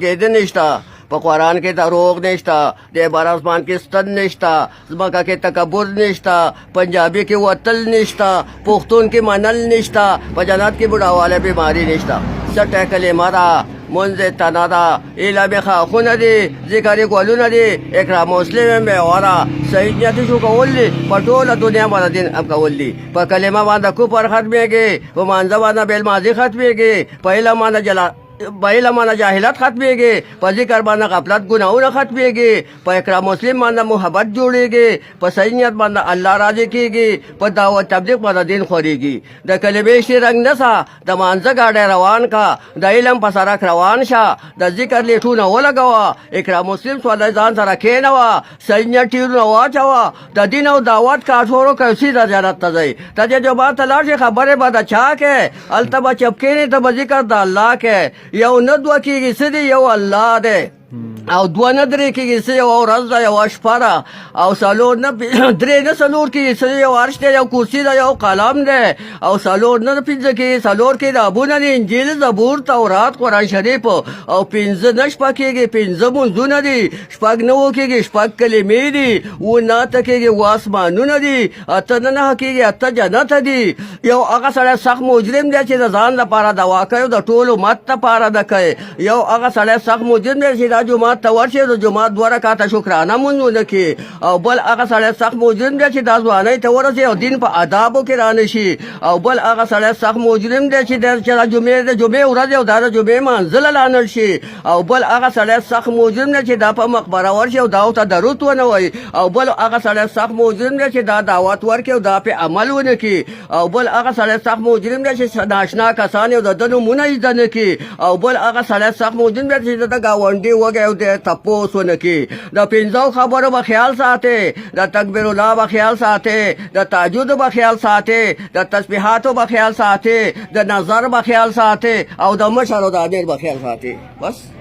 کېدی نشته په قرآن کې دروغ نشته د بر اسمان کې ستن نشته ځمکه کې تکبر نشته پنجابي کې وتل نشته پښتون کې منل نشته په جنت کې بوډاواله بیماري نشته سټه کلمه ده منځ تنه ده اعلام خاخونه دي ذکر ګلونه دي اکرام مسلم به وره صحیح نیت شو کول دي په ټوله دنیا باندې دین اب کول دي په کلمه باندې کفر ختمېږي په مانځه باندې بیل ماضي ختمېږي په علم باندې جلا بایله مانا جاهلت ختمېږي په ذکر باندې غفلت ګناهونه ختمېږي په اکرام مسلم باندې محبت جوړېږي په صحیح نیت باندې الله راضي کېږي په دعوت تبلیغ باندې دین خورېږي د کلمې شي رنګ نسه د مانځه ګاډی روان کا د علم په سرک روان شه د ذکر لیټونه ولګوه اکرام مسلم سوالای ځان سره کېنوه صحیح نیت ټیرونه واچوه د دین او دعوت کاټورو کوي د جنت ته ځئ ته چې جوبات ته لاړ شې خبرې به د چا کې هلته به چپکېنې ته به ذکر د الله کې یو نه دوه کېږي څه دی یو الله دی او دوه نه درې کېږي څه یو ورځ ده یوه شپه ده او څلور نه درې نه څلور کېږي څه یو عرش دی یو کرسي ده یو قلم دی او څلور نه پنځه کېږي څلور کتابونه دي انجیل زبور تورات قرآن شریف او پنځه نه شپه کېږي پنځه منځونه دي شپږ نه اووه کېږي شپږ کلمې دي اووه نه اته کېږي اووه اسمانونه دي اته نه نهه کېږي اته جنت دي یو هغه سړی سخت مجرم دی چې د ځان لپاره دوا کوي او د ټول امت لپاره ده کوي یو هغه سړی سخت مجرم دی چې دا جومات ته ورشي د جومات دوه رکعته شکرانه مونځونه کړي او بل هغه سړی سخت مجرم دی چې دا ځوانۍ ته ورسي او دین په آدابو کې رانشي او بل هغه سړی سخت مجرم دی چې د جمعې ورځ او دا د جمعې منزله لانل شي او بل هغه سړی سخت مجرم دی چې دا په مقبره ورشي او دا ورته درود ونه وایي او بل هغه سړی سخت مجرم دی چې دا دعوت ورکړي او دا پې عمل ونه کړي او بل هغه سړی سخت مجرم دی چې ناشنا کسان او د ده نومونه یې زده نه کړي او بل هغه سړی سخت مجرم دی چې د ګاونډي وږی او د تپوس ونه کړي د پنځو خبرو به خیال ساتئ د تکبیر الله به خیال ساتئ د تهجد به خیال ساتئ د تسبیحاتو به خیال ساتئ د نظر به خیال ساتئ او د مشر او د امیر به خیال ساتئ بس